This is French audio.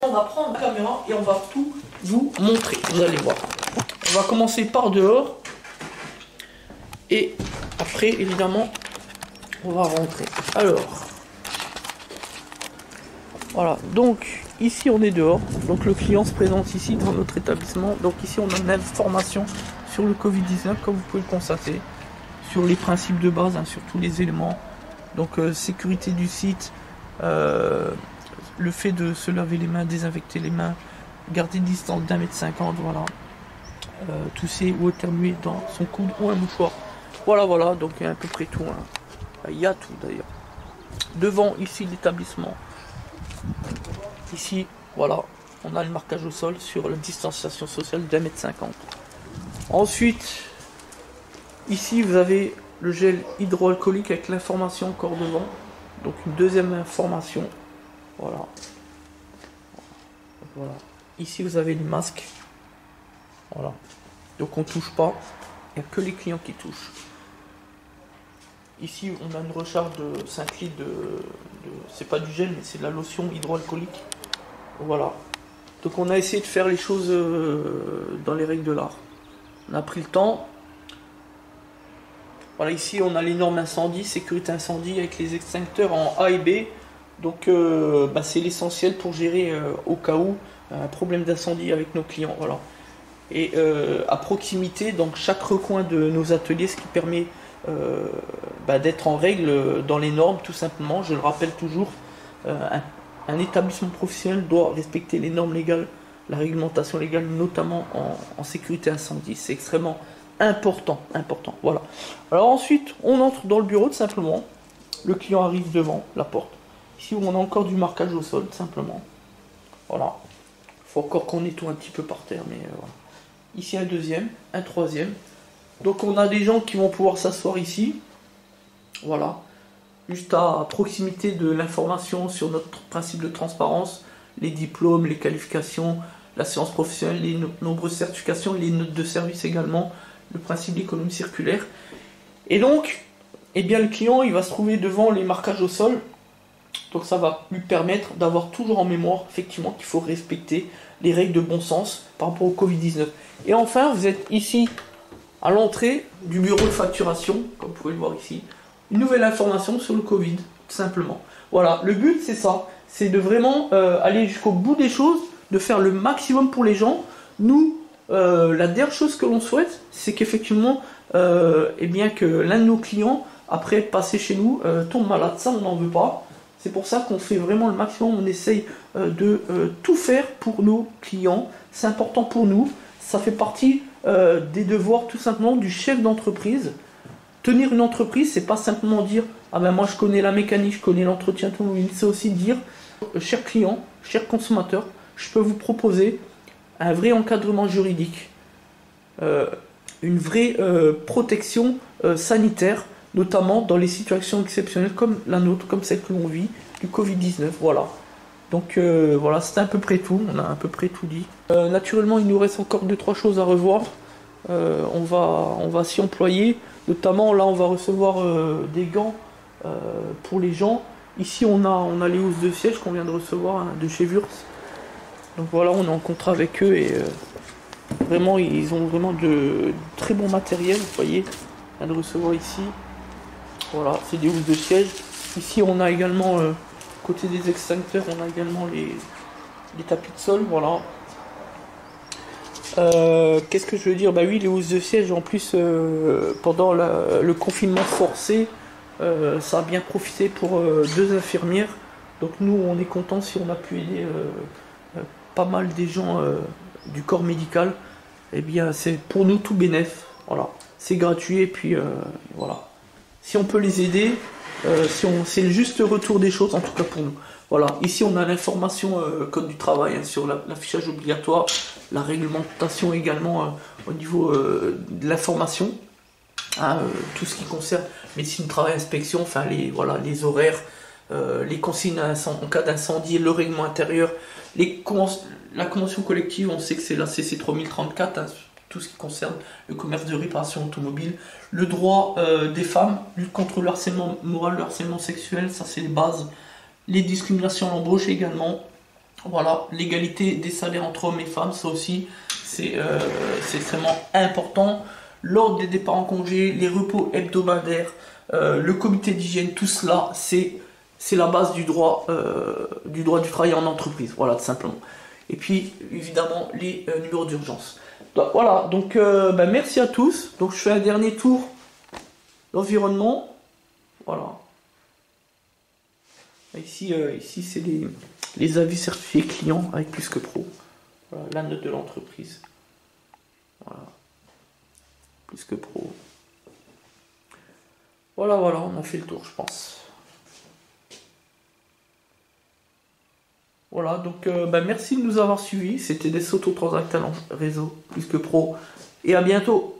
On va prendre la caméra et on va tout vous montrer, vous allez voir. On va commencer par dehors. Et après, évidemment, on va rentrer. Alors, voilà, donc ici on est dehors. Donc le client se présente ici dans notre établissement. Donc ici on a une information sur le Covid-19, comme vous pouvez le constater. Sur les principes de base, hein, sur tous les éléments. Donc sécurité du site, le fait de se laver les mains, désinfecter les mains, garder une distance d'1,50 m, voilà. Tousser ou éternuer dans son coude ou un mouchoir. Voilà, donc il y a à peu près tout. Hein. Il y a tout d'ailleurs. Devant ici l'établissement. Ici, voilà, on a le marquage au sol sur la distanciation sociale d'1,50 m. Ensuite, ici vous avez le gel hydroalcoolique avec l'information encore devant. Donc une deuxième information. Voilà. Ici vous avez le masque. Voilà. Donc on touche pas. Il n'y a que les clients qui touchent. Ici on a une recharge de 5 litres c'est pas du gel mais c'est de la lotion hydroalcoolique. Voilà. Donc on a essayé de faire les choses dans les règles de l'art. On a pris le temps. Voilà, ici on a les normes incendie, sécurité incendie avec les extincteurs en A et B. Donc c'est l'essentiel pour gérer au cas où un problème d'incendie avec nos clients. Voilà. Et à proximité, donc chaque recoin de nos ateliers, ce qui permet d'être en règle dans les normes, tout simplement. Je le rappelle toujours, un établissement professionnel doit respecter les normes légales, la réglementation légale, notamment en sécurité incendie. C'est extrêmement important. Voilà. Alors ensuite, on entre dans le bureau, tout simplement. Le client arrive devant la porte. Ici, on a encore du marquage au sol, tout simplement. Voilà. Il faut encore qu'on nettoie un petit peu par terre, mais voilà. Ici, un deuxième, un troisième. Donc, on a des gens qui vont pouvoir s'asseoir ici. Voilà. Juste à proximité de l'information sur notre principe de transparence, les diplômes, les qualifications, la séance professionnelle, les nombreuses certifications, les notes de service également, le principe d'économie circulaire. Et donc, eh bien, le client, il va se trouver devant les marquages au sol. Donc ça va lui permettre d'avoir toujours en mémoire, effectivement, qu'il faut respecter les règles de bon sens par rapport au Covid-19. Et enfin, vous êtes ici, à l'entrée du bureau de facturation, comme vous pouvez le voir ici, une nouvelle information sur le Covid, tout simplement. Voilà, le but, c'est ça, c'est de vraiment aller jusqu'au bout des choses, de faire le maximum pour les gens. Nous, la dernière chose que l'on souhaite, c'est qu'effectivement, que l'un de nos clients, après être passé chez nous, tombe malade. Ça, on n'en veut pas. C'est pour ça qu'on fait vraiment le maximum, on essaye de tout faire pour nos clients. C'est important pour nous, ça fait partie des devoirs tout simplement du chef d'entreprise. Tenir une entreprise, c'est pas simplement dire « Ah ben moi je connais la mécanique, je connais l'entretien automobile », c'est aussi dire « Cher client, cher consommateur, je peux vous proposer un vrai encadrement juridique, une vraie protection sanitaire, notamment dans les situations exceptionnelles comme la nôtre, comme celle que l'on vit, du Covid-19, voilà. Donc voilà, c'est à peu près tout, on a à peu près tout dit. Naturellement, il nous reste encore 2-3 choses à revoir. On va s'y employer, notamment là, on va recevoir des gants pour les gens. Ici, on a les housses de siège qu'on vient de recevoir hein, de chez Wurtz. Donc voilà, on est en contrat avec eux et vraiment, ils ont vraiment de très bon matériel, vous voyez, on vient de recevoir ici. Voilà, c'est des housses de siège. Ici, on a également, côté des extincteurs, on a également les tapis de sol, voilà. Qu'est-ce que je veux dire? Bah oui, les housses de siège, en plus, pendant le confinement forcé, ça a bien profité pour 2 infirmières. Donc nous, on est content si on a pu aider pas mal des gens du corps médical. Eh bien, c'est pour nous tout bénef. Voilà, c'est gratuit et puis voilà. Si on peut les aider, c'est le juste retour des choses, en tout cas pour nous. Voilà, ici on a l'information code du travail hein, sur l'affichage obligatoire, la réglementation également au niveau de l'information, hein, tout ce qui concerne médecine, travail, inspection, enfin les horaires, les consignes en cas d'incendie, le règlement intérieur, la convention collective, on sait que c'est la CC 3034, hein, tout ce qui concerne le commerce de réparation automobile, le droit des femmes, lutte contre le harcèlement moral, le harcèlement sexuel, ça c'est les bases, les discriminations à l'embauche également, Voilà, l'égalité des salaires entre hommes et femmes, ça aussi, c'est extrêmement important. L'ordre des départs en congé, les repos hebdomadaires, le comité d'hygiène, tout cela, c'est la base du droit du travail en entreprise. Voilà, tout simplement. Et puis, évidemment, les numéros d'urgence. Donc, voilà, donc bah, merci à tous. Donc je fais un dernier tour d'environnement. Voilà. Ici c'est les avis certifiés clients avec Plus que Pro. Voilà, la note de l'entreprise. Voilà. Plus que Pro. Voilà, on a fait le tour, je pense. Voilà, donc bah, merci de nous avoir suivis. C'était des Auto Transactal réseau Plus que Pro. Et à bientôt.